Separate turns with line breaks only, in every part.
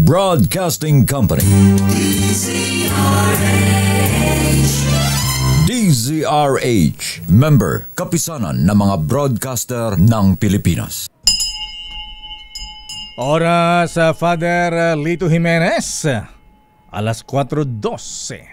Broadcasting Company. DZRH, member, kapisanan ng mga broadcaster ng Pilipinas.
Oras sa Father Lito Jimenez, alas 4:12.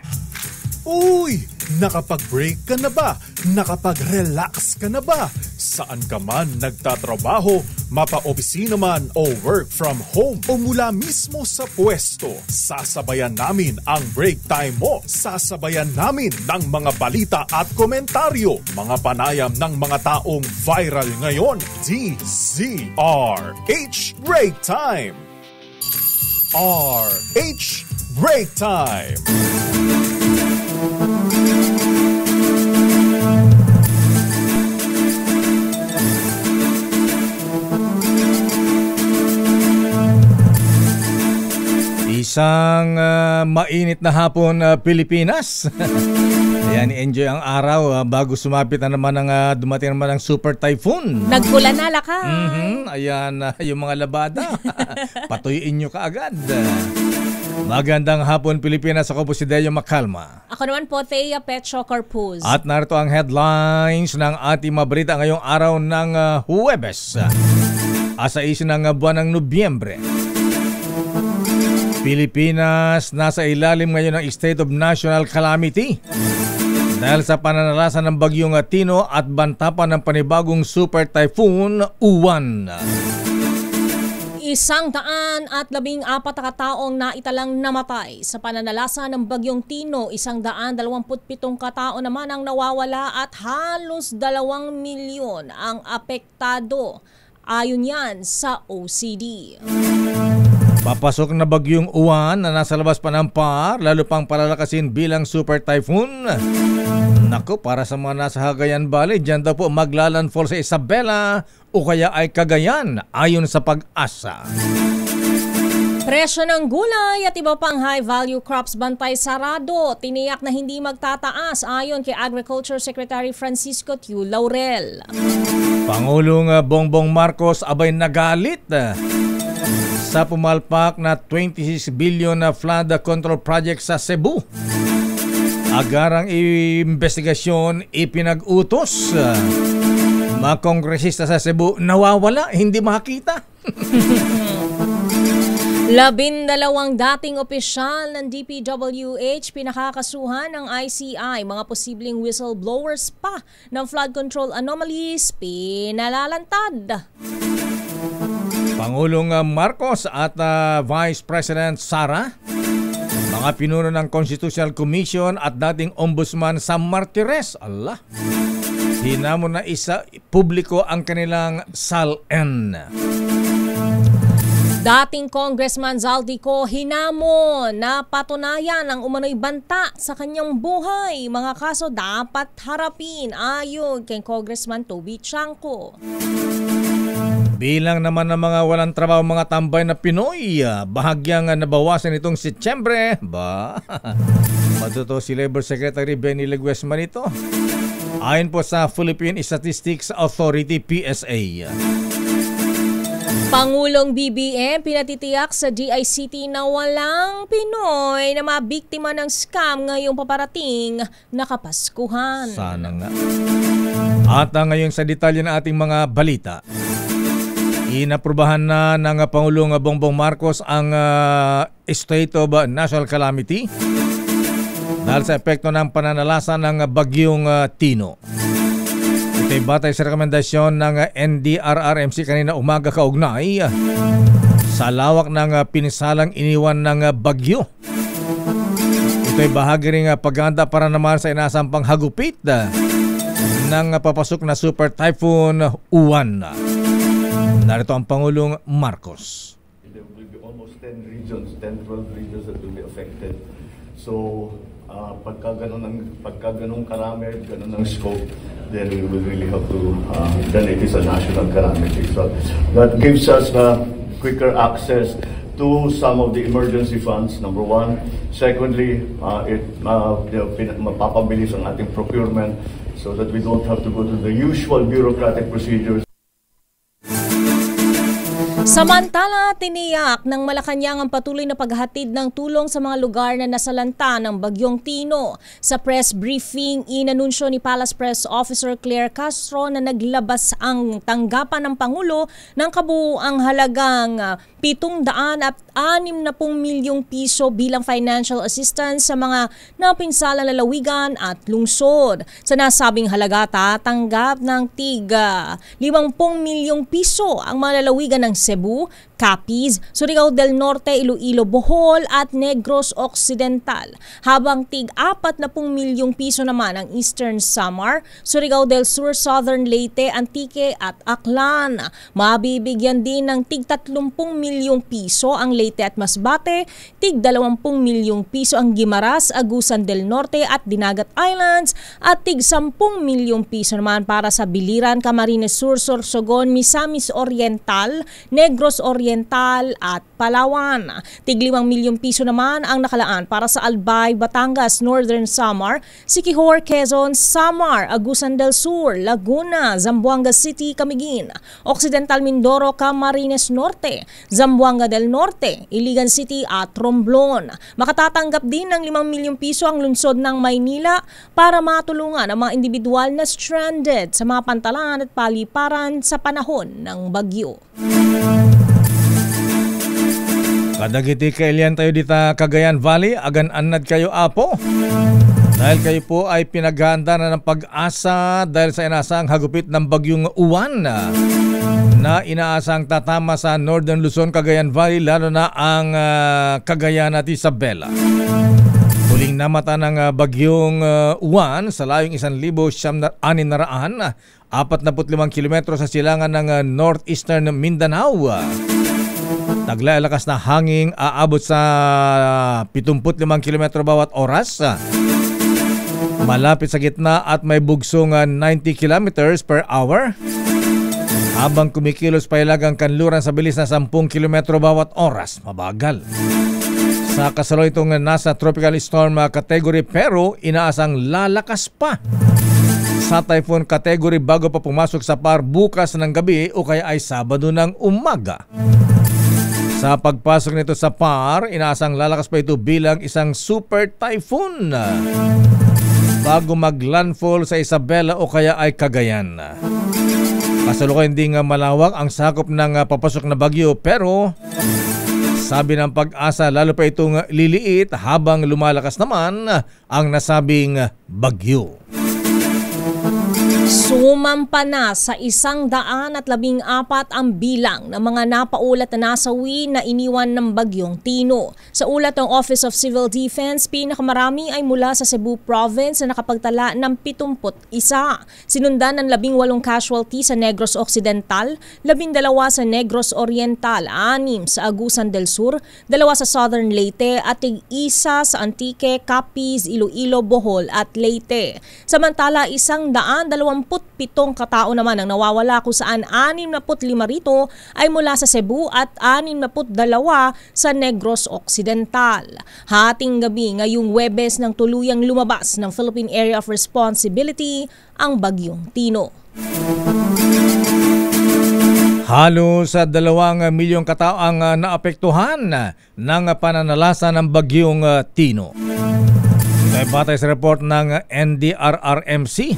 Uy! Nakapag-break ka na ba? Nakapag-relax ka na ba? Saan ka man nagtatrabaho, mapa-opisina man o work from home o mula mismo sa pwesto, sasabayan namin ang break time mo. Sasabayan namin ng mga balita at komentaryo, mga panayam ng mga taong viral ngayon. DZRH Break Time! RH Break Time!
Isang mainit na hapon, Pilipinas. Ayan, enjoy ang araw bago sumapit na naman dumating naman ang super typhoon.
Nagkulan na laka.
Ayan, yung mga labada. Patuyuin nyo kaagad. Magandang hapon, Pilipinas. Ako po si Deo Macalma.
Ako naman po, Thea Petro Corpus.
At narito ang headlines ng ating mabalita ngayong araw ng Huwebes. Asa isi ng buwan ng Nobyembre. Pilipinas nasa ilalim ngayon ng State of National Calamity dahil sa pananalasan ng bagyong Tino at bantapan ng panibagong super typhoon Uwan.
114 na kataong naitalang namatay sa pananalasa ng bagyong Tino. 127 katao naman ang nawawala at halos 2 milyon ang apektado. Ayon yan sa OCD.
Papasok na bagyong Uwan na nasa labas pa ng PAR, lalo pang palalakasin bilang super typhoon. Naku, para sa mga nasa Cagayan Valley, dyan daw po maglalandfall sa Isabela o kaya ay Cagayan ayon sa Pag-asa.
Presyo ng gulay at iba pang high-value crops bantay sarado. Tiniyak na hindi magtataas ayon kay Agriculture Secretary Francisco Tiu Laurel.
Pangulong Bongbong Marcos abay nagalit sa pumalpak na 26 billion na flood control project sa Cebu. Agarang investigasyon ipinag-utos. Mga kongresista sa Cebu nawawala, hindi makita.
12 dating opisyal ng DPWH pinakakasuhan ng ICI. Mga posibleng whistleblowers pa ng flood control anomalies pinalalantad.
Pangulong Marcos at Vice President Sara, mga pinuno ng Constitutional Commission at dating Ombudsman Sam Martires, hinamon na isa publiko ang kanilang SALN.
Dating Congressman Zaldico hinamon na patunayan ang umano'y banta sa kanyang buhay. Mga kaso dapat harapin ayon kay Congressman Toby Chanco.
Bilang naman ng mga walang trabaho mga tambay na Pinoy, bahagyang nabawasan itong Setyembre. Matuto si Labor Secretary Benny Leguesma nito. Ayon po sa Philippine Statistics Authority PSA.
Pangulong BBM pinatitiyak sa DICT na walang Pinoy na mabiktima ng scam ngayong paparating na Kapaskuhan.
Sana nga. At ngayon sa detalye ng ating mga balita. Inaprubahan na ng Pangulong Bongbong Marcos ang State of National Calamity dahil sa epekto ng pananalasa ng bagyong Tino. Ito'y batay sa rekomendasyon ng NDRRMC kanina umaga kaugnay sa lawak ng pinisalang iniwan ng bagyo. Ito'y bahagi ring paghahanda para naman sa inasampang hagupit ng papasok na super typhoon Uwan. Narito ang Pangulong Marcos.
There will be almost 10 regions, 10-12 regions that will be affected. So, pagka ganun karami, ganun ang scope, then we will really have to, then it is a national calamity. So, that gives us quicker access to some of the emergency funds, number one. Secondly, mapapabilis ang ating procurement so that we don't have to go to the usual bureaucratic procedures.
Samantala, tiniyak ng Malacanang ang patuloy na paghatid ng tulong sa mga lugar na nasalanta ng Bagyong Tino. Sa press briefing, inanunsyo ni Palace Press Officer Claire Castro na naglabas ang tanggapan ng Pangulo ng kabuuang halagang 760 milyong piso bilang financial assistance sa mga napinsalang lalawigan at lungsod. Sa nasabing halaga, tatanggap ng tiga 50 milyong piso ang mga lalawigan ng Cebu, Capiz, Surigao del Norte, Iloilo, Bohol at Negros Occidental. Habang tig 40 milyong piso naman ang Eastern Samar, Surigao del Sur, Southern Leyte, Antique at Aklan. Mabibigyan din ng tig 30 milyong piso ang Leyte at Masbate, tig 20 milyong piso ang Guimaras, Agusan del Norte at Dinagat Islands at tig 10 milyong piso naman para sa Biliran, Camarines Sur, Sorsogon, Misamis Oriental, Negros Oriental at Palawan. Tig 5 milyong piso naman ang nakalaan para sa Albay, Batangas, Northern Samar, Siquijor, Quezon, Samar, Agusan del Sur, Laguna, Zamboanga City, Camiguin, Occidental Mindoro, Camarines Norte, Zamboanga del Norte, Iligan City at Romblon. Makatatanggap din ng 5 milyong piso ang lungsod ng Maynila para matulungan ang mga individual na stranded sa mga pantalan at paliparan sa panahon ng bagyo.
Kadagiti kailian tayo dita Cagayan Valley, agan-anad kayo apo. Dahil kayo po ay pinaghahanda na ng pag-asa dahil sa inasang hagupit ng bagyong Uwan na inaasang tatama sa Northern Luzon, Cagayan Valley, lalo na ang Cagayan at Isabela. Huling namata ng bagyong Uwan sa layong 1,645 kilometro sa silangan ng northeastern Mindanao. Taglay lakas na hangin aabot sa 75 km bawat oras. Malapit sa gitna at may bugsong 90 km per hour. Habang kumikilos pailagang kanluran sa bilis na 10 km bawat oras. Mabagal. Sa kasalukuyan itong nasa tropical storm category pero inaasang lalakas pa sa typhoon category bago pa pumasok sa PAR bukas ng gabi o kaya ay Sabado ng umaga. Sa pagpasok nito sa PAR, inaasang lalakas pa ito bilang isang super typhoon bago mag-landfall sa Isabela o kaya ay Cagayan. Kasalukuyan ding malawak ang sakop ng papasok na bagyo pero sabi ng Pag-asa lalo pa itong liliit habang lumalakas naman ang nasabing bagyo.
Sumampa na sa 114 ang bilang ng mga napaulat na nasawi na iniwan ng Bagyong Tino. Sa ulat ng Office of Civil Defense, pinakamarami ay mula sa Cebu Province na nakapagtala ng 71. Sinundan ng 18 casualty sa Negros Occidental, 12 sa Negros Oriental, 6 sa Agusan del Sur, 2 sa Southern Leyte at 1 sa Antique, Capiz, Iloilo, Bohol at Leyte. Samantala, 127 katao naman ang nawawala kung saan 65 rito ay mula sa Cebu at 62 sa Negros Occidental. Hating gabi ngayong Huwebes nang tuluyang lumabas ng Philippine Area of Responsibility ang Bagyong Tino.
Halos 2 milyong katao ang naapektuhan ng pananalasa ng Bagyong Tino. Ito ay batay sa report ng NDRRMC.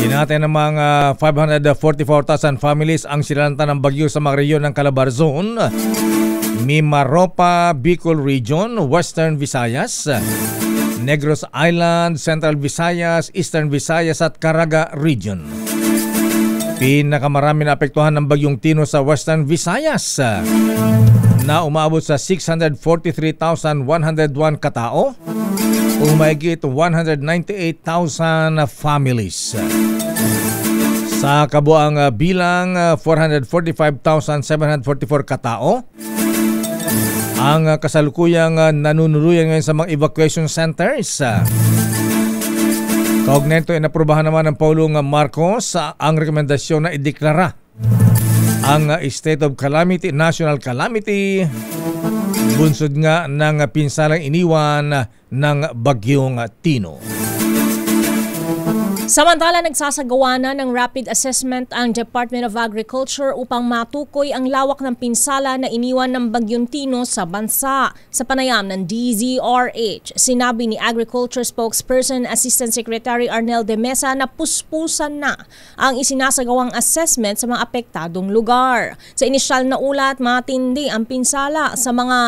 Tinatay ng mga 544,000 families ang sinalanta ng bagyo sa mga rehiyon ng Calabar Zone, Mimaropa, Bicol Region, Western Visayas, Negros Island, Central Visayas, Eastern Visayas at Caraga Region. Pinakamarami na apektuhan ng Bagyong Tino sa Western Visayas na umaabot sa 643,101 katao o mahigit 198,000 families. Sa kabuang bilang 445,744 katao ang kasalukuyang nanunuluyan ngayon sa mga evacuation centers. Kaugnay nito ay naprubahan naman ng Pangulong Marcos ang rekomendasyon na ideklara ang state of calamity, national calamity, bunsod nga ng pinsalang iniwan ng Bagyong Tino.
Samantala, nagsasagawa na ng rapid assessment ang Department of Agriculture upang matukoy ang lawak ng pinsala na iniwan ng Bagyong Tino sa bansa. Sa panayam ng DZRH, sinabi ni Agriculture Spokesperson Assistant Secretary Arnel de Mesa na puspusan na ang isinasagawang assessment sa mga apektadong lugar. Sa inisyal na ulat, matindi ang pinsala sa mga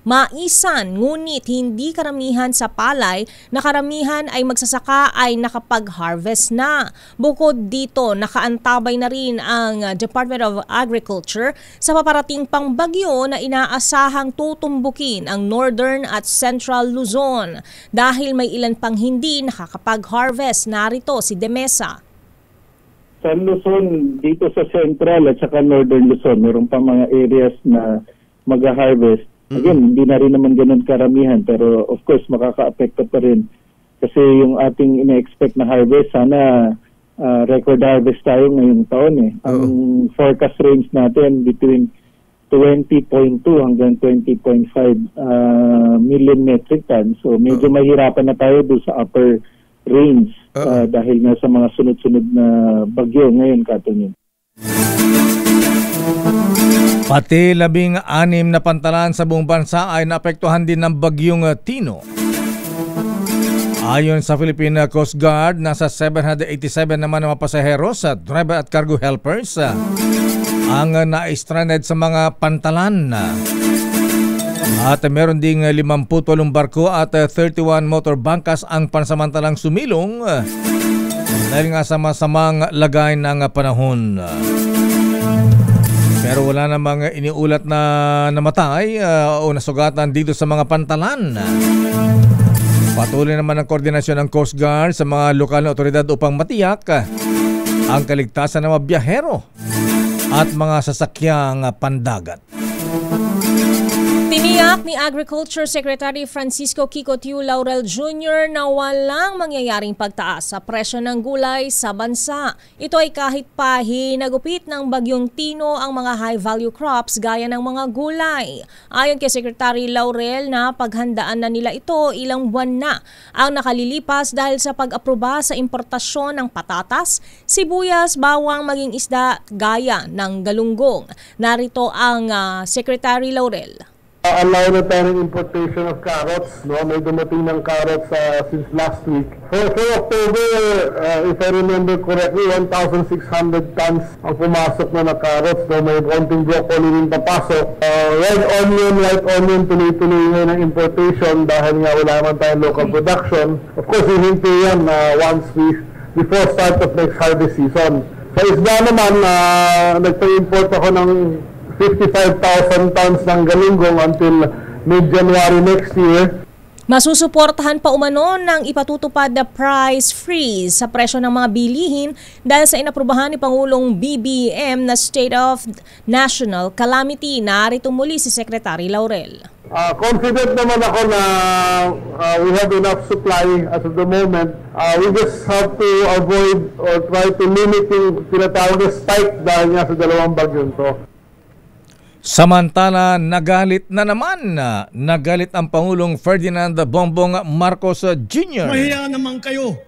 maisan, ngunit hindi karamihan sa palay na karamihan ay magsasaka ay nakapag-harvest na. Bukod dito, nakaantabay na rin ang Department of Agriculture sa paparating pang bagyo na inaasahang tutumbukin ang Northern at Central Luzon. Dahil may ilan pang hindi nakakapag-harvest, narito si De Mesa.
Sa Luzon, dito sa Central at saka Northern Luzon, meron pa mga areas na mag-harvest. Again, hindi na rin naman ganun karamihan, pero of course makaka-apekto pa rin. Kasi yung ating ina-expect na harvest, sana record harvest tayo ngayong taon eh. Ang forecast range natin between 20.2 hanggang 20.5 million metric tons. So medyo mahirapan na tayo doon sa upper range dahil nga sa mga sunod-sunod na bagyo ngayon, Katunin.
Pati 16 na pantalan sa buong bansa ay naapektuhan din ng Bagyong Tino. Ayon sa Philippine Coast Guard, nasa 787 naman ng mga pasahero sa driver at cargo helpers ang na-stranded sa mga pantalan. At meron ding 58 barko at 31 motor bangkas ang pansamantalang sumilong dahil nga sa masamang lagay ng panahon. Pero wala namang iniulat na namatay o nasugatan dito sa mga pantalan. Patuloy naman ang koordinasyon ng Coast Guard sa mga lokal na otoridad upang matiyak ang kaligtasan ng mga biyahero at mga sasakyang pandagat.
Tiniyak ni Agriculture Secretary Francisco Kiko Tiu Laurel Jr. na walang mangyayaring pagtaas sa presyo ng gulay sa bansa. Ito ay kahit pa hinagupit ng Bagyong Tino ang mga high-value crops gaya ng mga gulay. Ayon kay Secretary Laurel, na paghandaan na nila ito ilang buwan na ang nakalilipas dahil sa pag-aproba sa importasyon ng patatas, sibuyas, bawang, maging isda gaya ng galunggong. Narito ang Secretary Laurel.
Allow na tayo ng importation of carrots. No? May dumating ng carrots since last week. For October, if I remember correctly, 1,600 tons ang pumasok na carrots. No? May konting broccoli rin papasok. Red onion, tuloy-tuloy ngayon ang importation dahil nga wala naman tayong local production. Of course, hihinto yan before start of next harvest season. Sa isda naman, nagpa-import ako ng 55,000 tons ng galunggong until mid-January next year.
Masusuportahan pa umano ng ipatutupad na price freeze sa presyo ng mga bilihin dahil sa inaprubahan ni Pangulong BBM na State of National Calamity. Narito muli si Secretary Laurel.
Confident naman ako na we have enough supply as of the moment. We just have to avoid or try to limit yung tinatawag na spike dahil nga sa dalawang bagyo to.
Samantala, nagalit ang Pangulong Ferdinand Bongbong Marcos Jr.
Mahiya naman kayo.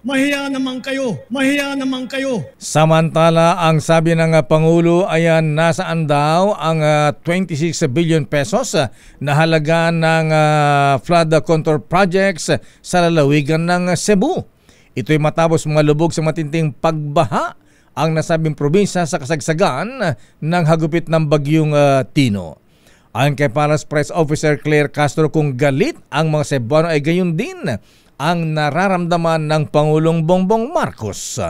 Samantala, ang sabi ng Pangulo ay nasaan daw ang 26 billion pesos na halaga ng flood control projects sa lalawigan ng Cebu. Ito'y matapos mga lubog sa matinding pagbaha ang nasabing probinsya sa kasagsagan ng hagupit ng Bagyong Tino. Ayon kay Palace Press Officer Claire Castro, kung galit ang mga Cebuano ay gayon din ang nararamdaman ng Pangulong Bongbong Marcos.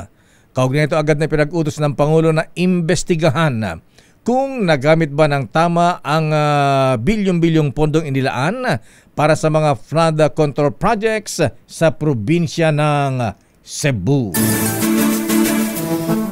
Kaugnay ito agad na pinag-utos ng Pangulo na imbestigahan kung nagamit ba ng tama ang bilyong-bilyong pondong inilaan para sa mga flood control projects sa probinsya ng Cebu.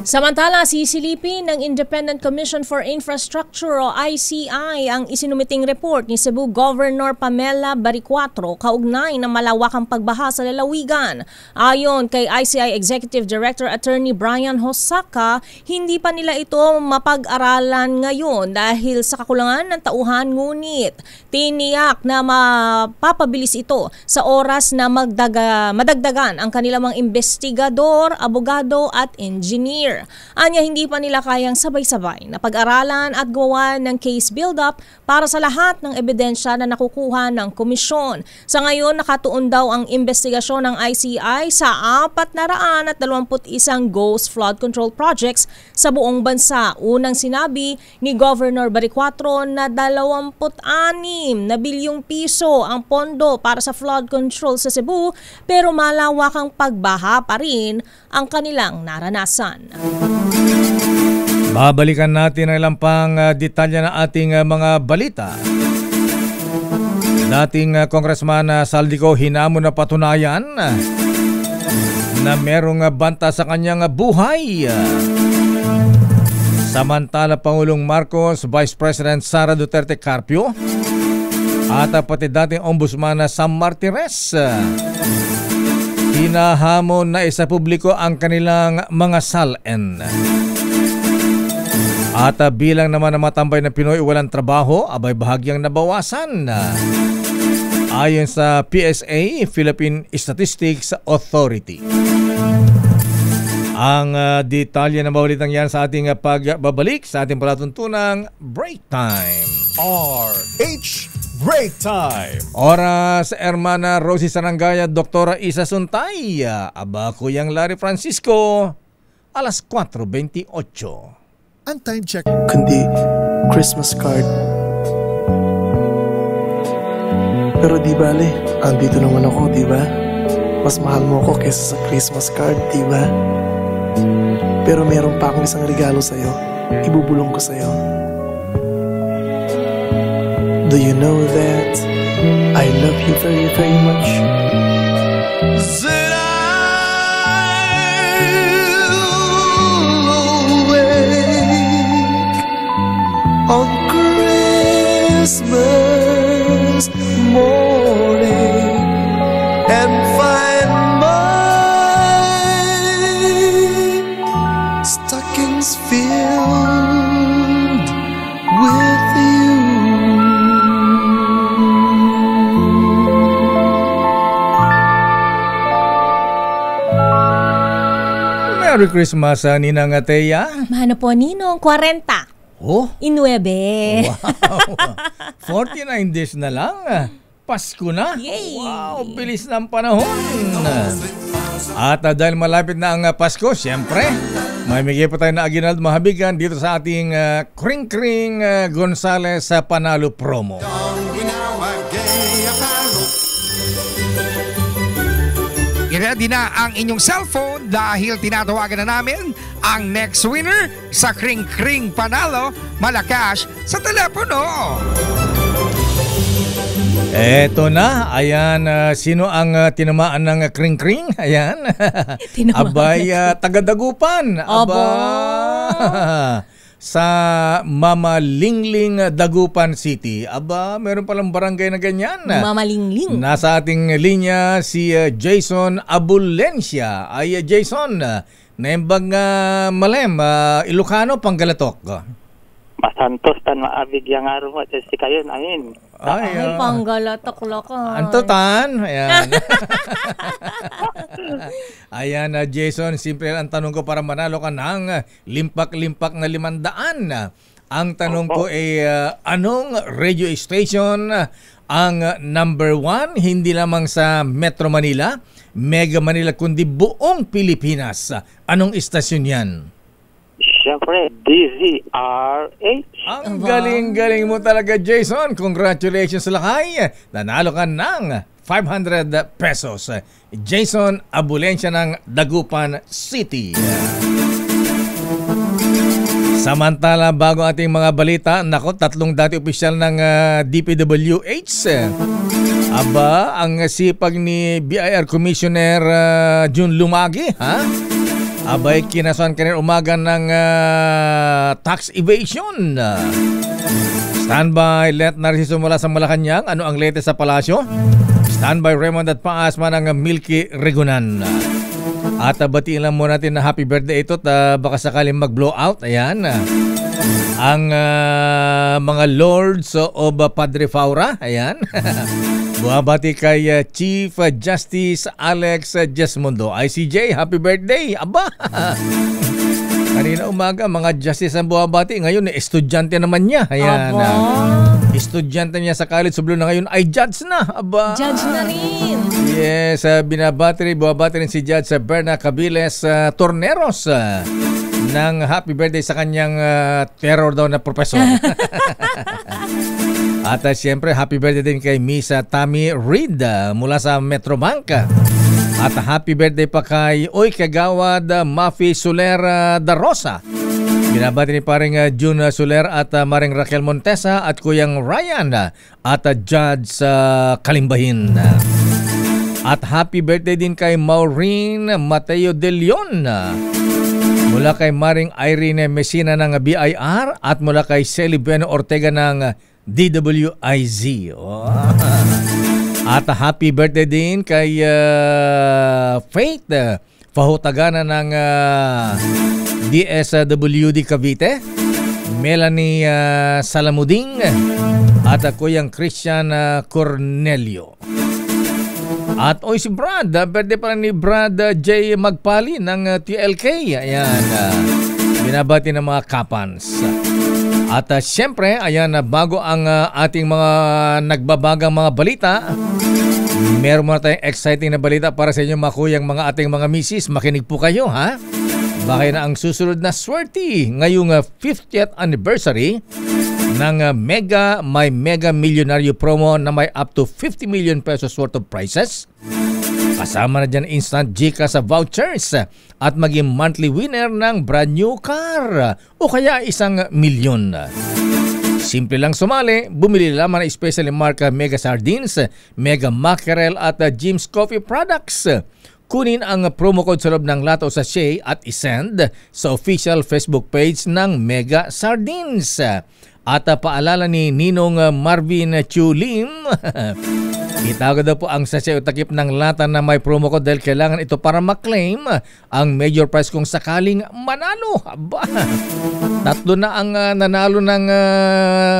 Samantala, sisilipin ng Independent Commission for Infrastructure o ICI ang isinumiting report ni Cebu Governor Pamela Baricuatro kaugnay ng malawakang pagbaha sa lalawigan. Ayon kay ICI Executive Director Attorney Brian Hosaka, hindi pa nila ito mapag-aralan ngayon dahil sa kakulangan ng tauhan, ngunit tiniyak na mapapabilis ito sa oras na madagdagan ang kanilang mga investigador, abogado at engineer. Anya, hindi pa nila kayang sabay-sabay na pag-aralan at gawa ng case build-up para sa lahat ng ebidensya na nakukuha ng komisyon. Sa ngayon, nakatuon daw ang investigasyon ng ICI sa 421 ghost flood control projects sa buong bansa. Unang sinabi ni Governor Baricuatro na 26 na bilyong piso ang pondo para sa flood control sa Cebu, pero malawakang pagbaha pa rin ang kanilang naranasan.
Babalikan natin ang ilang pang detalye ng ating mga balita. Dating Congressman Saldico hinamon na patunayan na merong banta sa kanyang buhay. Samantala, Pangulong Marcos, Vice President Sara Duterte Carpio at pati dating Ombudsman Sam Martires hinahamon na isa publiko ang kanilang mga SALN. At bilang naman na matambay na Pinoy walang trabaho, abay bahagyang nabawasan. Ayon sa PSA, Philippine Statistics Authority. Ang detalye ng bawalitang yan sa ating pagbabalik sa ating palatuntunang Break Time.
RH Break Time.
Oras, Hermana Rosie Sarangaya, Doktora Isa Suntay, aba Kuyang Larry Francisco, alas 4:28.
Ang time check.
Kundi Christmas card. Pero di bale, andito naman ako, di ba? Mas mahal mo ako kaysa sa Christmas card, di ba? Pero meron pa akong isang regalo sa'yo. Ibubulong ko sa'yo. Do you know that I love you very, very much? On Christmas morning and find my stockings filled with you.
Merry Christmas, Ninang Ateya.
Mano po, Ninong? 40.
Oh?
Inuebe.
Wow. 49 days na lang. Pasko na.
Yay!
Wow, bilis ng panahon. At dahil malapit na ang Pasko, siyempre, may bigay pa tayo na aginald mahabigan dito sa ating Kring Kring Gonzales sa Panalo Promo.
I-ready na ang inyong cellphone dahil tinatawagan na namin ang next winner sa Kring Kring Panalo Malacash sa telepono.
Eto na, ayan, sino ang tinamaan ng Kring Kring? Ayan. Abay, taga-Dagupan. Aba. Sa Mama Lingling, Dagupan City. Aba, meron palang barangay na ganyan.
Mama Lingling.
Nasa ating linya si Jason Abulencia. Ay, Jason, naimbang malem, Ilocano, Panggalatok.
Masantos tan maabig yang araw mo si kayo amin.
Ay,
Panggalatok lakan.
Antotan, ayan. Ayan, Jason, simple ang tanong ko para manalo ka ng limpak-limpak na 500. Ang tanong ko ay anong radio station ang number 1 hindi lamang sa Metro Manila, Mega Manila kundi buong Pilipinas? Anong istasyon yan?
Siyempre, DZRH.
Ang galing-galing mo talaga, Jason. Congratulations sa lakay. Nanalo ka ng 500 pesos. Jason Abulencia ng Dagupan City. Samantala, bago ating mga balita, nako, 3 dati opisyal ng DPWH. Aba, ang sipag ni BIR Commissioner June Lumagi, ha? Abay, kinasuhan kanina umaga ng tax evasion. Standby, Let Narciso mula sa Malacanang. Ano ang latest sa palasyo? Standby, Raymond at Paasma ng Milky Regunan. At batiin lang muna natin na happy birthday ito at baka sakaling mag-blowout. Ayan. Ang mga lords of Padre Faura. Ayan. Buhabati kay Chief Justice Alex Jesmundo. ICJ, happy birthday. Aba! Kanina umaga, mga justice ang buhabati. Ngayon, estudyante naman niya. Ayan. Estudyante niya sa College of Law na ngayon ay judge na. Aba!
Judge na rin.
Yes, buhabati rin si Judge Berna Cabiles Torneros ng happy birthday sa kanyang terror daw na professor. At siyempre, happy birthday din kay Miss Tammy Reed mula sa Metrobank. At happy birthday pa kay Oy Kagawad Mafi Soler da Rosa. Binabati ni paring June Soler at Maring Raquel Montesa at Kuyang Ryan at Judge Kalimbahin. At happy birthday din kay Maureen Mateo De Leon mula kay Maring Irene Messina ng BIR at mula kay Celi Bueno Ortega ng DWIZ. At happy birthday din kay Faith Pahutagana ng DSWD Cavite, Melanie Salamuding at Kuyang Christian Cornelio. At si Brad, birthday pala ni Brad J. Magpali ng TLK. Ayan, binabati ng mga kapans. At siyempre, ayan, bago ang ating mga nagbabagang mga balita, meron muna tayong exciting na balita para sa inyo mga kuyang mga ating mga misis. Makinig po kayo, ha? Baka na ang susunod na swerte ngayong 50th anniversary ng may Mega Millionario promo na may up to 50 million pesos worth of prizes. Kasama na dyan instant GCash vouchers at maging monthly winner ng brand new car o kaya 1 milyon. Simple lang sumali, bumili lamang ng especially marka Mega Sardines, Mega Mackerel at Jim's Coffee Products. Kunin ang promo code sa loob ng lato sa sachet at isend sa official Facebook page ng Mega Sardines. At paalala ni Ninong Marvin Chulim, itago daw po ang sachet o takip ng lata na may promo code dahil kailangan ito para maklaim ang major prize kung sakaling manalo. Aba, tatlo na ang nanalo ng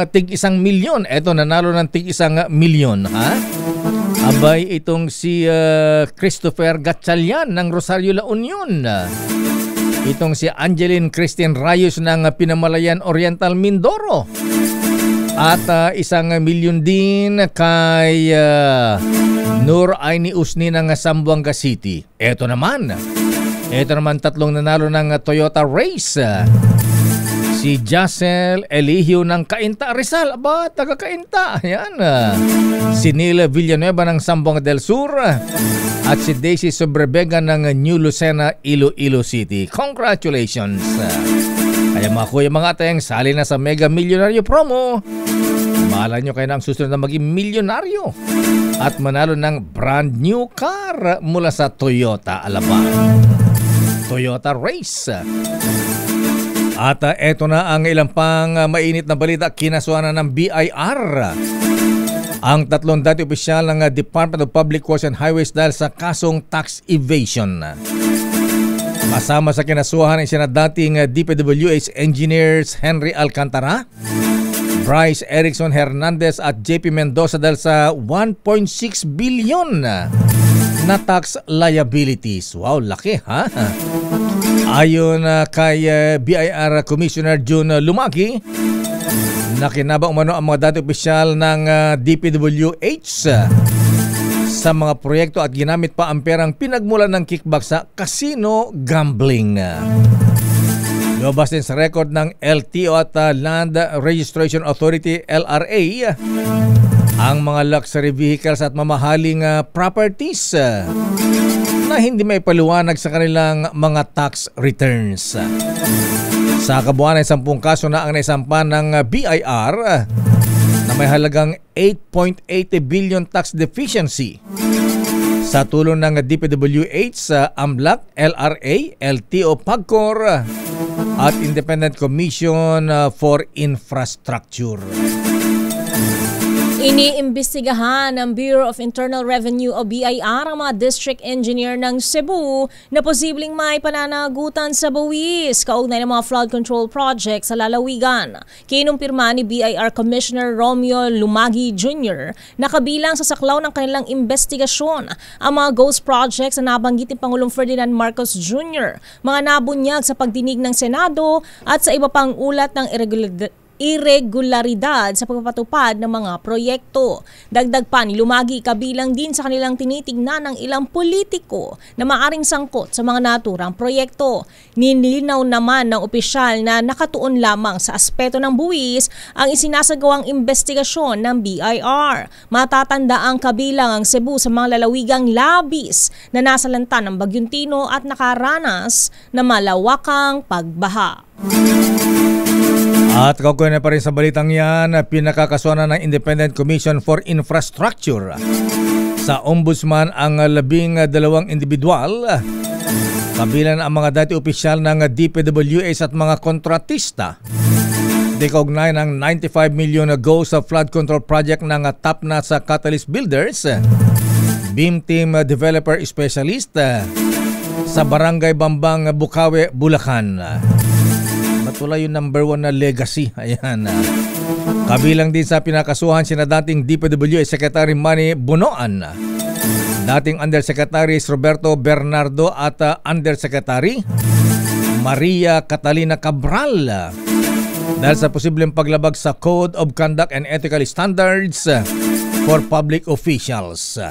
tig 1 milyon. Eto, nanalo ng tig 1 milyon. Ha? Abay, itong si Christopher Gatchalian ng Rosario La Union. Itong si Angeline Christine Rayos ng Pinamalayan Oriental Mindoro. At 1 milyon din kay Nur Aini Usni ng Zamboanga City. Ito naman, tatlong nanalo ng Toyota Race. Si Jacel Eligio ng Cainta Rizal. Aba, taga Cainta. Ayan. Si Neil Villanueva ng Zamboanga del Sur. At si Daisy Sobrebega ng New Lucena, Iloilo City. Congratulations! Kaya mga kuya mga ateng, sali na sa Mega Millionario promo. Mahala nyo kayo na ang susunod na maging milyonaryo at manalo ng brand new car mula sa Toyota Alabang. Toyota Race. At eto na ang ilang pang mainit na balita. Kinasuhan na ng BIR ang tatlong dati opisyal ng Department of Public Works and Highways dahil sa kasong tax evasion. Kasama sa kinasuhan ay sina dating DPWH engineers Henry Alcantara, Bryce Erickson Hernandez at JP Mendoza dahil sa 1.6 billion na tax liabilities. Wow, laki ha? Ayon kay BIR Commissioner June Lumaki, nakinabang umano ang mga dati opisyal ng DPWH sa mga proyekto at ginamit pa ang perang pinagmulan ng kickback sa casino gambling. Lumabas din sa record ng LTO at Land Registration Authority LRA ang mga luxury vehicles at mamahaling properties na hindi may paliwanag sa kanilang mga tax returns. Sa kabuuan ay 10 kaso na ang naisampa ng BIR na may halagang 8.80 billion tax deficiency sa tulong ng DPWH, AMLAC, LRA, LTO, PAGCOR at Independent Commission for Infrastructure.
Iniimbestigahan ng Bureau of Internal Revenue o BIR ang mga district engineer ng Cebu na posibleng may pananagutan sa buwis kaugnay ng mga flood control projects sa lalawigan. Kinumpirma ni BIR Commissioner Romeo Lumagi Jr. na kabilang sa saklaw ng kanilang investigasyon ang mga ghost projects na nabanggit ni Pangulong Ferdinand Marcos Jr., mga nabunyag sa pagdinig ng Senado at sa iba pang ulat ng irregularidad sa pagpapatupad ng mga proyekto. Dagdag pa ni Lumagi, kabilang din sa kanilang tinitignan ng ilang politiko na maaring sangkot sa mga naturang proyekto. Nilinaw naman ng opisyal na nakatuon lamang sa aspeto ng buwis ang isinasagawang investigasyon ng BIR. Matatanda ang kabilang ang Cebu sa mga lalawigang labis na nasalanta ng Bagyong Tino at nakaranas na malawakang pagbaha.
At kaukuyan na pa rin sa balitang yan, pinakakasuhan ng Independent Commission for Infrastructure sa Ombudsman ang 12 individual, kabilang ang mga dati opisyal ng DPWH at mga kontratista. Di kaugnay ng 95 million go sa flood control project ng TAPNA sa Catalyst Builders, Beam Team Developer Specialist sa Barangay Bambang, Bukawe, Bulacan. Matula yung number 1 na legacy. Ayan. Kabilang din sa pinakasuhan sina dating DPWH Secretary Manny Bunoan, dating Undersecretary Roberto Bernardo at Undersecretary Maria Catalina Cabral dahil sa posibleng paglabag sa Code of Conduct and Ethical Standards for Public Officials.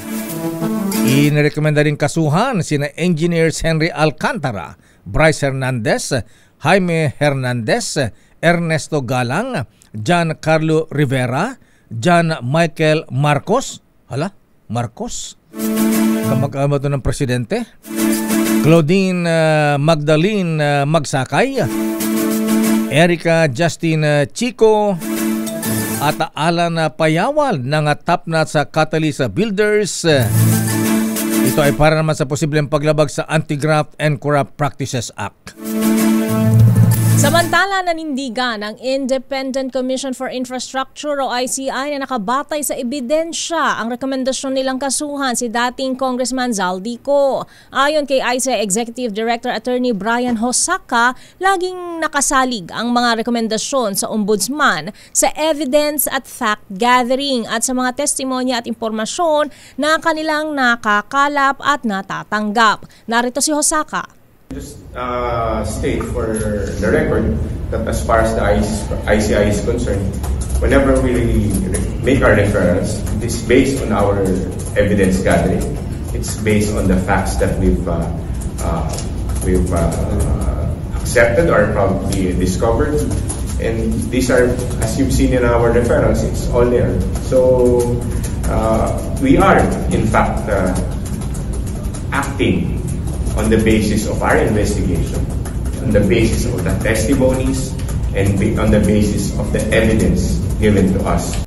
Inirekomenda rin kasuhan sina Engineers Henry Alcantara, Bryce Hernandez, Jaime Hernandez, Ernesto Galang, John Carlo Rivera, John Michael Marcos. Hala, Marcos? Kamag-amat ng presidente. Claudine Magdalene Magsakay, Erica Justin Chico, at Alan Payawal ng TAPNA sa Catalyst Builders. Ito ay para naman sa posibleng paglabag sa Anti-Graft and Corrupt Practices Act.
Samantala, nanindigan ang Independent Commission for Infrastructure o ICI na nakabatay sa ebidensya ang rekomendasyon nilang kasuhan si dating Congressman Zaldico. Ayon kay ICI Executive Director Attorney Brian Hosaka, laging nakasalig ang mga rekomendasyon sa Ombudsman sa evidence at fact gathering at sa mga testimonya at impormasyon na kanilang nakakalap at natatanggap. Narito si Hosaka.
Just state for the record that as far as the ICI is concerned, whenever we make our referrals, it is based on our evidence gathering. It's based on the facts that we've accepted or probably discovered. And these are, as you've seen in our referrals, it's all there. So we are, in fact, acting on the basis of our investigation, on the basis of the testimonies, and on the basis of the evidence given to us.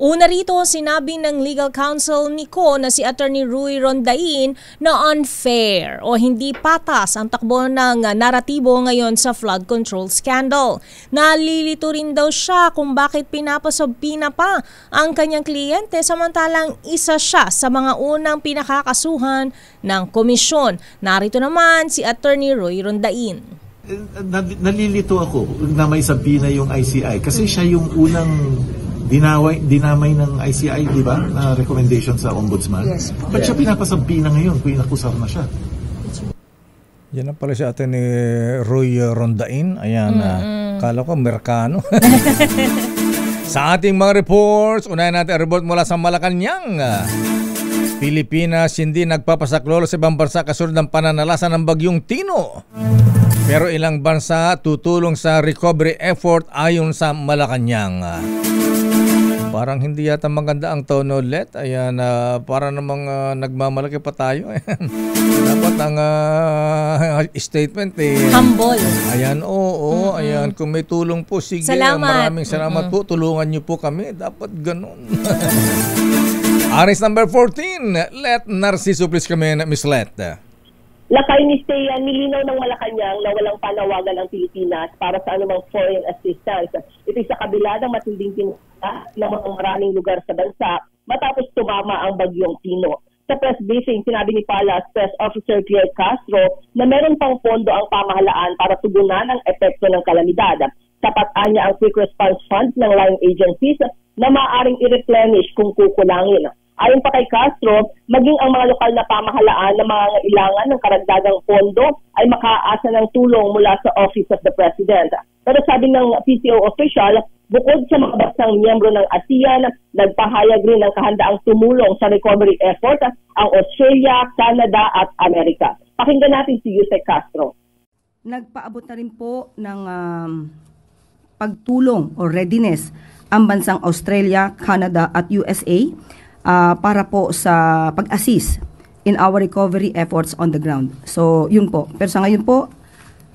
Una rito, sinabi ng legal counsel ni Ko na si Attorney Rui Rondain na unfair o hindi patas ang takbo ng naratibo ngayon sa flood control scandal. Nalilito rin daw siya kung bakit pinapasabina pa ang kanyang kliyente samantalang isa siya sa mga unang pinakakasuhan ng komisyon. Narito naman si Attorney Rui Rondain.
Nalilito ako na may sabina yung ICI kasi siya yung unang dinamay ng ICI, di ba? Na recommendation sa Ombudsman. Yes. Ba't siya pinapasabi na ngayon kung inakusar na siya?
Yan ang pala si atin ni Roy Rondain. Ayan, kala ko Mercano. Sa ating mga reports, unahin natin ang report mula sa Malacanang. Pilipinas hindi nagpapasaklolo sa ibang bansa kasunod ng pananalasa ng Bagyong Tino. Pero ilang bansa tutulong sa recovery effort ayon sa Malacanang. Parang hindi yata maganda ang tono ulit. Ayan, para namang nagmamalaki pa tayo. Dapat ang statement
humble.
Ayan, oo. Ayan, kung may tulong po, sige.
Salamat.
Maraming salamat po. Tulungan niyo po kami. Dapat ganun. Aris number 14, Let Narciso, please come in, Miss Let.
Lakay ni Stea, nilinaw ng Malacanang na walang panawagan ang Pilipinas para sa anumang foreign assistance. Ito sa kabila ng matinding tinula ng mga maraming lugar sa bansa matapos tumama ang bagyong Tino. Sa press briefing, sinabi ni Palace Press Officer Claire Castro na meron pang pondo ang pamahalaan para tugunan ang epekto ng kalamidad. Sapat niya ang quick response funds ng line agencies na maaaring i-replenish kung kukulangin. Ayon pa kay Castro, maging ang mga lokal na pamahalaan na mga ilangan ng karagdagang pondo ay makaasa ng tulong mula sa Office of the President. Pero sabi ng PCO official, bukod sa mga bansang miyembro ng ASEAN, nagpahayag rin ng kahandaang tumulong sa recovery effort ang Australia, Canada at Amerika. Pakinggan natin si Yusek Castro.
Nagpaabot na rin po ng pagtulong o readiness ang bansang Australia, Canada at USA para po sa pag-assist in our recovery efforts on the ground. So, yun po. Pero sa ngayon po,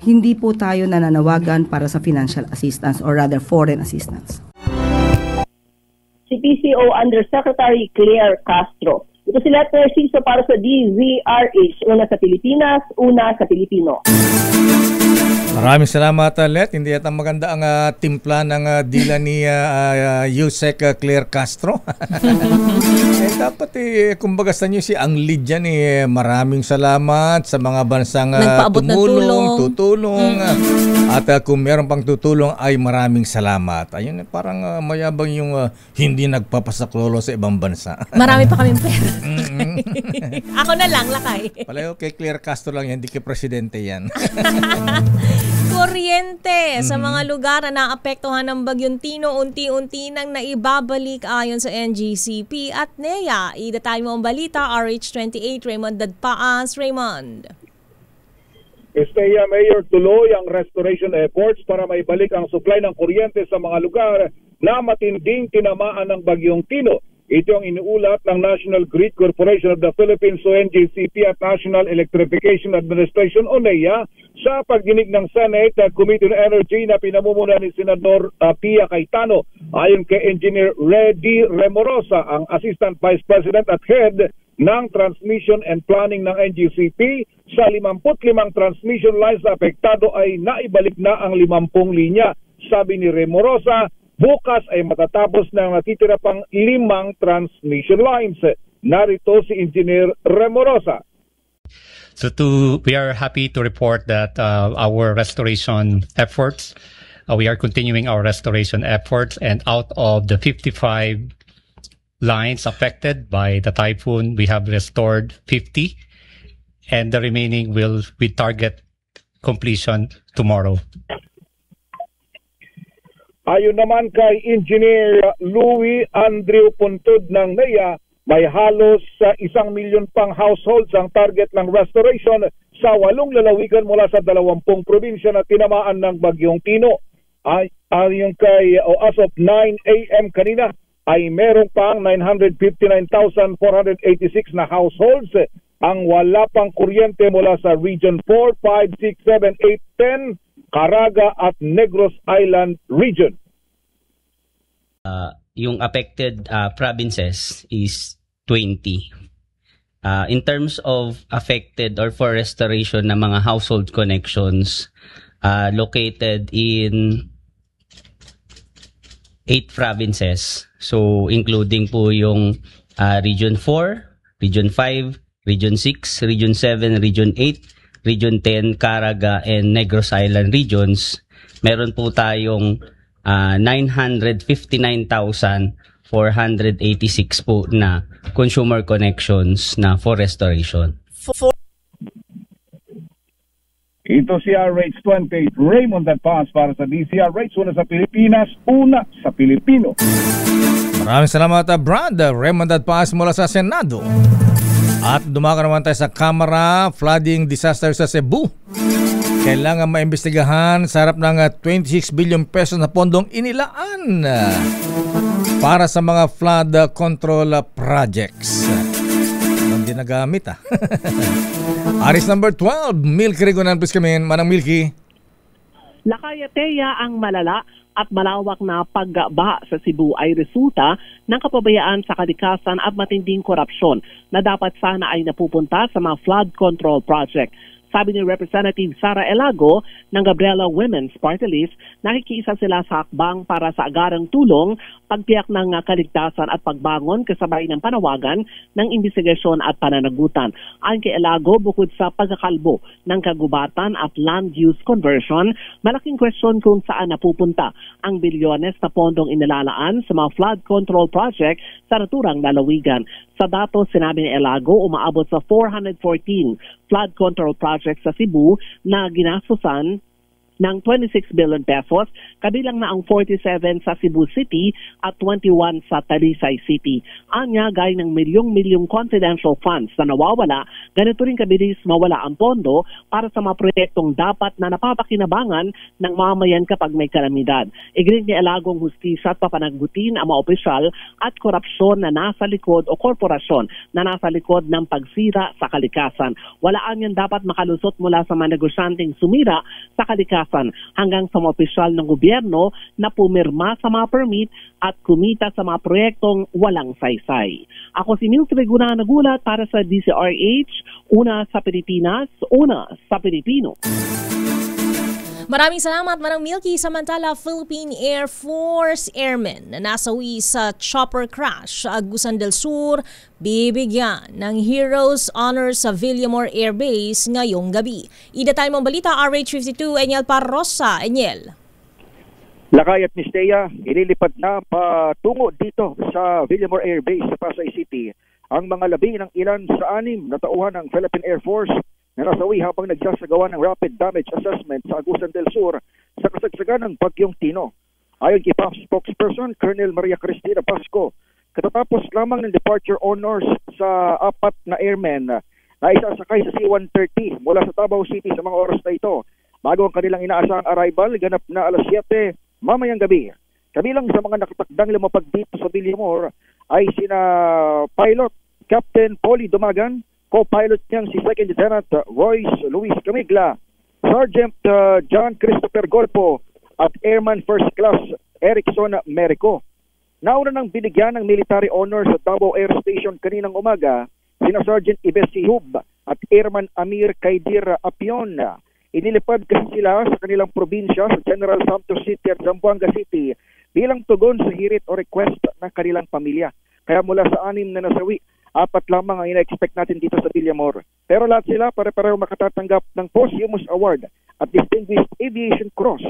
hindi po tayo nananawagan para sa financial assistance or rather foreign assistance.
Si PCO Undersecretary Claire Castro. Ito si Let Narciso para sa DZRH. Una sa Pilipinas, una sa Pilipino.
Maraming salamat, Let. Hindi yata maganda ang timpla ng dila ni Yusek Claire Castro. Dapat kumbaga sa inyo si ang lead dyan maraming salamat sa mga bansang tutulong. At kung meron pang tutulong ay maraming salamat. Ayun, parang mayabang yung hindi nagpapasaklolo sa ibang bansa.
Marami pa kaming pera. Ako na lang, Lakay.
Palayo kay Claire Castro lang yan, hindi kay presidente yan.
Kuryente sa mga lugar na naapektuhan ng bagyong Tino, unti-unti nang naibabalik ayon sa NGCP at NEA. Idatay mo ang balita, RH28, Raymond Dadpaas. Raymond.
Estea Mayor, tuloy ang restoration efforts para maibalik ang supply ng kuryente sa mga lugar na matinding tinamaan ng bagyong Tino. Ito ang iniulat ng National Grid Corporation of the Philippines o NGCP at National Electrification Administration o NEA sa pagdinig ng Senate Committee on Energy na pinamumunuan ni Senador Pia Cayetano. Ayon kay Engineer Reddy Remorosa, ang Assistant Vice President at Head ng Transmission and Planning ng NGCP, sa 55 transmission lines na apektado ay naibalik na ang 50 linya. Sabi ni Remorosa, bukas ay matatapos ng natitira pang 5 transmission lines. Narito si Engineer Remorosa.
So we are happy to report that our restoration efforts, we are continuing our restoration efforts, and out of the 55 lines affected by the typhoon, we have restored 50, and the remaining we target completion tomorrow.
Ayon naman kay Engineer Louie Andrew Puntod ng NEA, may halos 1 milyon pang households ang target ng restoration sa 8 lalawigan mula sa 20 probinsya na tinamaan ng bagyong Tino. Ayon kay as of 9 a.m. kanina ay merong pang 959,486 na households ang wala pang kuryente mula sa Region 4, 5, 6, 7, 8, 10, Caraga at Negros Island Region.
Yung affected provinces is 20. In terms of affected or for restoration ng mga household connections, located in 8 provinces. So including po yung Region 4, Region 5, Region 6, Region 7, Region 8, Region 10, Caraga, and Negros Island regions. Meron po tayong 959,486 po na consumer connections na for restoration.
Ito si RH28 Raymond Dadpaas para sa DZRH, una sa Pilipinas, una sa Pilipino.
Maraming salamat, Brad. Raymond Dadpaas mula sa Senado. At dumako naman tayo sa Kamara, flooding disaster sa Cebu. Kailangan maimbestigahan sa harap ng 26 billion pesos na pondong inilaan para sa mga flood control projects. Hindi nagamit Aris number 12, Milky Regonan, please come in. Manang Milky.
Lakayateya ang malala at malawak na pagbaha sa Cebu ay resulta ng kapabayaan sa kalikasan at matinding korupsyon na dapat sana ay napupunta sa mga flood control project. Sabi ni Representative Sara Elago ng Gabriela Women's Party List, nakikiisa sila sa hakbang para sa agarang tulong, pagtiyak ng kaligtasan at pagbangon kasabay ng panawagan ng investigasyon at pananagutan. Ayon kay Elago, bukod sa pagkakalbo ng kagubatan at land use conversion, malaking question kung saan napupunta ang bilyones na pondong inilalaan sa mga flood control project sa naturang lalawigan. Sa datos, sinabi ni Elago, umaabot sa 414 flood control projects sa Cebu na ginastusan ng 26 billion pesos, kabilang na ang 47 sa Cebu City at 21 sa Talisay City. Anya, gaya ng milyong-milyong confidential funds na nawawala, ganito rin kabilis mawala ang pondo para sa mga proyektong dapat na napapakinabangan ng mamayan kapag may kalamidad. Iginiit ni Elagong hustisya at papanagutin ang mga opisyal at korupsyon na nasa likod o korporasyon na nasa likod ng pagsira sa kalikasan. Walaan yan dapat makalusot mula sa mga negosyanteng sumira sa kalikasan hanggang sa mga opisyal ng gobyerno na pumirma sa mga permit at kumita sa mga proyektong walang saysay. Ako si Milky Reguna, nagulat para sa DCRH, una sa Pilipinas, una sa Pilipino.
Maraming salamat, Manang Milky. Samantala, Philippine Air Force Airmen na nasawi sa chopper crash sa Agusan del Sur, bibigyan ng Heroes Honor sa Villamor Air Base ngayong gabi. Ida tayo mong balita, RH52, Enyel Parrosa. Enyel.
Lakay at Mistea, ililipad na patungo dito sa Villamor Air Base sa Pasay City ang mga labi ng ilan sa 6 na tauhan ng Philippine Air Force na nasawi habang nagsasagawa ng rapid damage assessment sa Agusan del Sur sa kasagsagan ng Bagyong Tino. Ayon kay PAF spokesperson Colonel Maria Cristina Pasco, katatapos lamang ng departure honors sa 4 na airmen na isasakay sa C-130 mula sa Davao City sa mga oras na ito, bago ang kanilang inaasahang arrival ganap na alas 7 mamayang gabi. Kabilang sa mga nakatakdang lumapag dito sa Villamor ay sina Pilot Captain Polly Dumagan, co-pilot niyang si Second Lieutenant Royce Luis Camigla, Sergeant John Christopher Golpo at Airman First Class Erickson Merico. Nauna nang binigyan ng military honors sa Davao Air Station kaninang umaga sina Sergeant Ives Hub at Airman Amir Kaidir Apion. Inilipad kasi sila sa kanilang probinsya sa General Santos City at Zamboanga City bilang tugon sa hirit o request ng kanilang pamilya. Kaya mula sa 6 na nasawi, 4 lamang ang ina-expect natin dito sa Villamor. Pero lahat sila pare-pareho makatatanggap ng Posthumous Award at Distinguished Aviation Cross.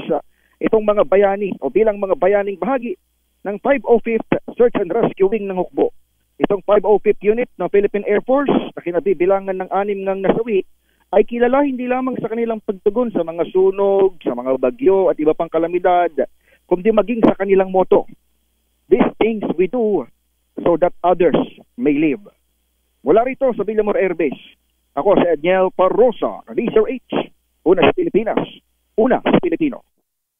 Itong mga bayani o bilang mga bayaning bahagi ng 505th Search and Rescue Wing ng Hukbo. Itong 505th Unit ng Philippine Air Force na kinabibilangan ng 6 ngang nasawi ay kilala hindi lamang sa kanilang pagtugon sa mga sunog, sa mga bagyo at iba pang kalamidad, kundi maging sa kanilang motto, "These things we do so that others may live." Mula rito sa Villamor Air Base, ako si Edniel Parrosa, DCRH, una sa Pilipinas, una sa Pilipino.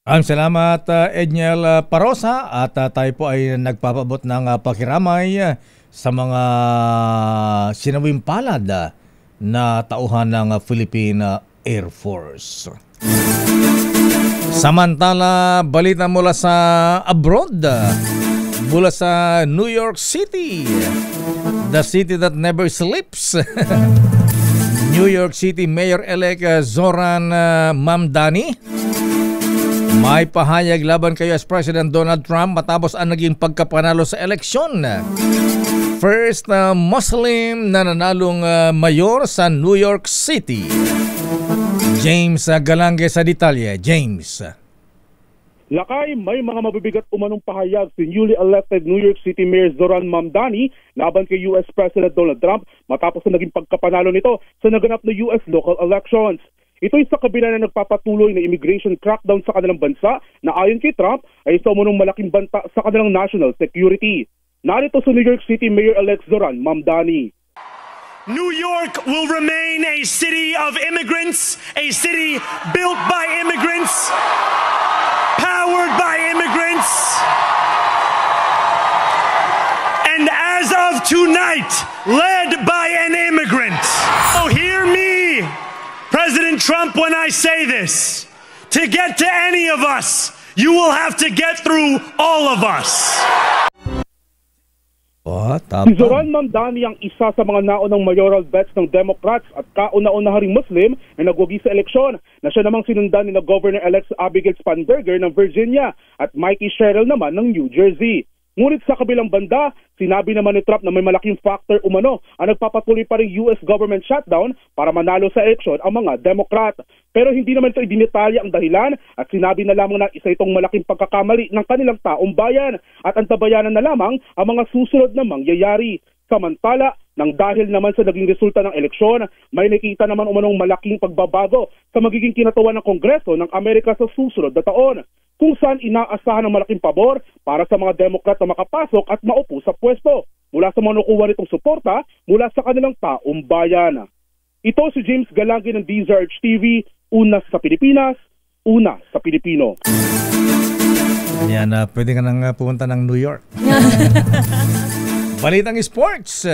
Ang salamat, Edniel Parrosa, at tayo po ay nagpapabot ng pakiramay sa mga sinawing palad na tauhan ng Philippine Air Force. Samantala, balita mula sa abroad, mula sa New York City, the city that never sleeps. New York City Mayor-elect Zoran Mamdani may pahayag laban kay US President Donald Trump matapos ang naging pagkapanalo sa eleksyon. First Muslim na nanalong mayor sa New York City. James Galange sa detalye. James.
Lakay, may mga mabibigat umanong pahayag si newly elected New York City Mayor Zoran Mamdani laban kay US President Donald Trump matapos na naging pagkapanalo nito sa naganap na US local elections. Ito'y sa kabila na nagpapatuloy na immigration crackdown sa kanilang bansa na ayon kay Trump ay isa umunong malaking banta sa kanilang national security. Narito sa New York City Mayor-elect Zoran Mamdani.
New York will remain a city of immigrants, a city built by immigrants, powered by immigrants, and as of tonight, led by an immigrant. So hear me, President Trump, when I say this. To get to any of us, you will have to get through all of us.
Si Zoran Mamdani ang isa sa mga naunang mayoral bets ng Democrats at kauna-una ring Muslim na nagwagi sa eleksyon na siya namang sinundan ni na Governor-elect Abigail Spanberger ng Virginia at Mikey Sherrill naman ng New Jersey. Ngunit sa kabilang banda, sinabi naman ni Trump na may malaking factor umano ang nagpapatuloy pa rin US government shutdown para manalo sa eleksyon ang mga Democrat. Pero hindi naman ito idinitalya ang dahilan at sinabi na lamang na isa itong malaking pagkakamali ng kanilang taong bayan at antabayanan na lamang ang mga susunod na mangyayari. Samantala, nang dahil naman sa naging resulta ng eleksyon, may nakita naman umanong malaking pagbabago sa magiging kinatawan ng Kongreso ng Amerika sa susunod na taon, kung saan inaasahan ng malaking pabor para sa mga Demokrat na makapasok at maupo sa pwesto mula sa mga nakuha nitong suporta mula sa kanilang taong bayan. Ito si James Galangin ng DZRH TV, una sa Pilipinas, una sa Pilipino.
Yan, pwede ka nang pumunta ng New York. Balitang sports.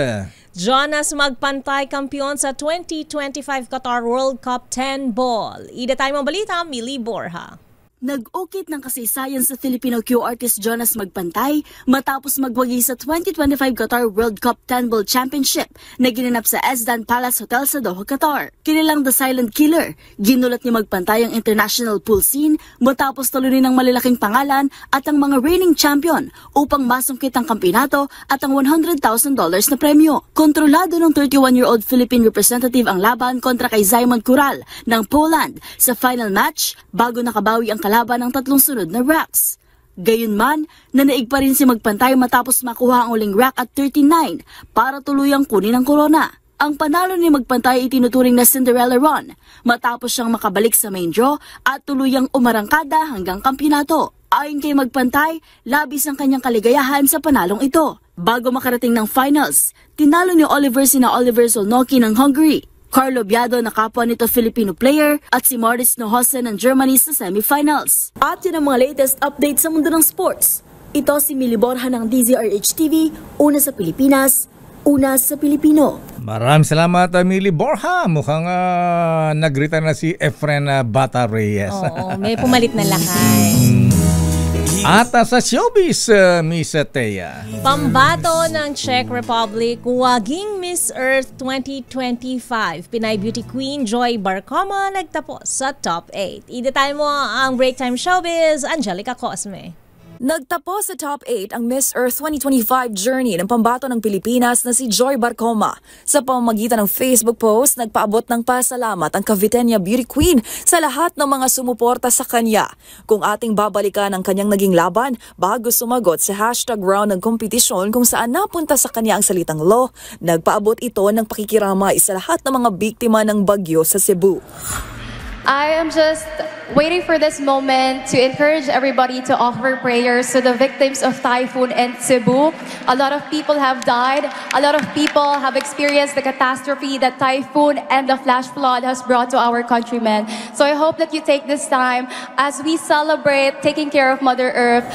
Jonas magpantay kampiyon sa 2025 Qatar World Cup 10 ball. Ida tayo mga balita, Millie Borja.
Nag-ukit ng kasaysayan sa Filipino Q artist Jonas Magpantay matapos magwagi sa 2025 Qatar World Cup 10 Ball Championship na ginanap sa Ezdan Palace Hotel sa Doha, Qatar. Kinilang The Silent Killer, ginulat ni Magpantay ang international pool scene matapos talunin ng malalaking pangalan at ang mga reigning champion upang masungkit ang kampyonato at ang $100,000 na premyo. Kontrolado ng 31-year-old Philippine representative ang laban kontra kay Szymon Kural ng Poland sa final match bago nakabawi ang kalaban ng tatlong sunod na racks. Gayunman, nanaig pa rin si Magpantay matapos makuha ang uling rack at 39 para tuluyang kunin ang korona. Ang panalo ni Magpantay ay tinuturing na Cinderella run matapos siyang makabalik sa main draw at tuluyang umarangkada hanggang kampyonato. Ayon kay Magpantay, labis ang kanyang kaligayahan sa panalong ito. Bago makarating ng finals, tinalo ni Oliver sina Oliver Solnoki ng Hungary, Carlo Biado na kapwa nito Filipino player at si Maurice Nohose ng Germany sa semifinals. At yun ang mga latest updates sa mundo ng sports. Ito si Millie Borja ng DZRH TV, una sa Pilipinas, una sa Pilipino.
Maraming salamat, Millie Borja. Mukhang nag-retire na si Efren Bata Reyes.
Oo, may pumalit na lakay.
At sa showbiz, Miss Thea.
Pambato ng Czech Republic, waging Miss Earth 2025. Pinay beauty queen Joy Barcoma nagtapos sa top 8. Ida mo ang Break Time Showbiz, Angelica Cosme.
Nagtapos sa top 8 ang Miss Earth 2025 journey ng pambato ng Pilipinas na si Joy Barcoma. Sa pamamagitan ng Facebook post, nagpaabot ng pasalamat ang Caviteña Beauty Queen sa lahat ng mga sumuporta sa kanya. Kung ating babalikan ang kanyang naging laban bago sumagot sa #round ng kompetisyon kung saan napunta sa kanya ang salitang law, nagpaabot ito ng pakikiramay sa lahat ng mga biktima ng bagyo sa Cebu.
I am just waiting for this moment to encourage everybody to offer prayers to the victims of typhoon and Cebu. A lot of people have died. A lot of people have experienced the catastrophe that typhoon and the flash flood has brought to our countrymen. So I hope that you take this time as we celebrate taking care of Mother Earth.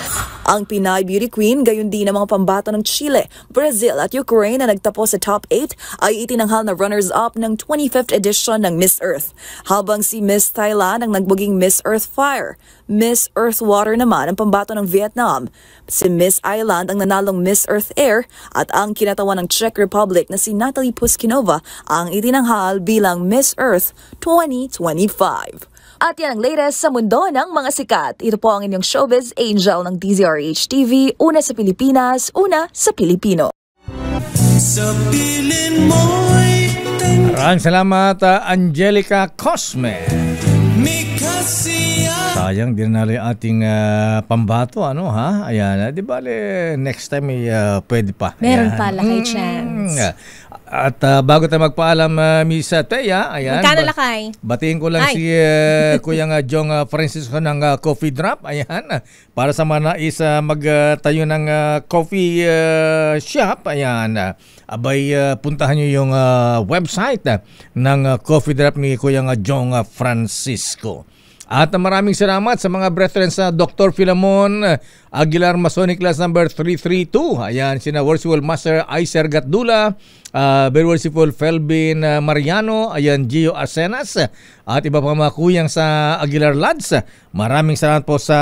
Ang Pinay Beauty Queen, gayon din ang mga pambato ng Chile, Brazil at Ukraine na nagtapos sa top 8 ay itinanghal na runners-up ng 25th edition ng Miss Earth. Habang si Miss Thailand ang nagbuging Miss Earth Fire, Miss Earth Water naman ang pambato ng Vietnam. Si Miss Island ang nanalong Miss Earth Air at ang kinatawan ng Czech Republic na si Natalie Puskinova ang itinanghal bilang Miss Earth 2025. At yan ang latest sa mundo ng mga sikat. Ito po ang inyong showbiz angel ng DZRH TV, una sa Pilipinas, una sa Pilipino.
Sa maraming salamat, Angelica Cosme. Sayang, din na yung ating pambato, ano ha? Ayan, di ba next time pwede pa.
Meron pa, lakay chance.
At bago tayo magpaalam, Miss Thea, ayan.
Magkano lakay?
Batiin ko lang si Kuya Jong Francisco ng Coffee Drop, ayan. Para sa mga nais magtayo ng coffee shop, ayan. Abay, puntahan nyo yung website ng Coffee Drop ni Kuya Jong Francisco. At maraming salamat sa mga brethren sa Dr. Filamon Aguilar Masonic Class number 332. Ayan, sina Worshipful Master Aiser Gatdula very worshipful Felvin Mariano, ayan, Gio Asenas, at iba pa mga kuyang sa Aguilar Lads. Maraming salamat po sa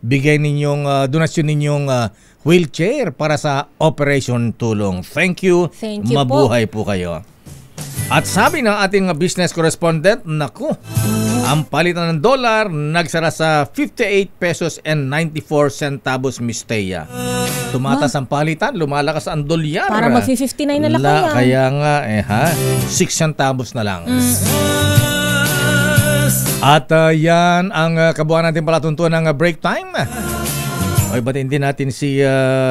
bigay ninyong donasyon ninyong wheelchair para sa Operation Tulong. Thank you.
Thank you
Mabuhay po kayo. At sabi ng ating business correspondent, naku, ang palitan ng dollar nagsara sa 58 pesos and 94 centavos, Miss Thea. Tumatas ang palitan, lumalakas ang dolyar.
Para mag-59 na lang
Kaya nga, 6 centavos na lang. At yan ang kabuuan natin palatuntuan ng break time. Okay, batiin din natin si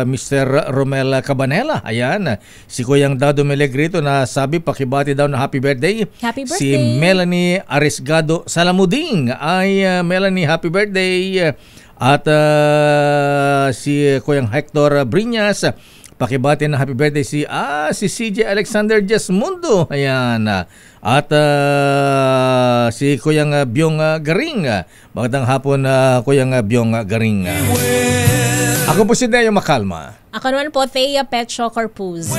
Mr. Romel Cabanela. Ayan, si Kuyang Dado Melegrito na sabi pakibati daw na happy birthday.
Happy birthday.
Si Melanie Arisgado Salamuding ay Melanie, happy birthday. At si Kuyang Hector Briñas, pakibati na happy birthday si CJ Alexander Jasmundo. Ayan. At si Kuyang Byong Garing. Magandang hapon, Kuyang Byong Garing. Ako po si Deo Makalma.
Ako naman po, Thea Petro Corpuz.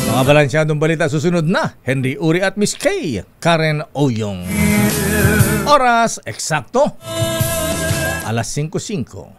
Mga balansyadong balita susunod na. Henry Uri at Miss Kay Karen Oyong. Oras eksakto 5:05.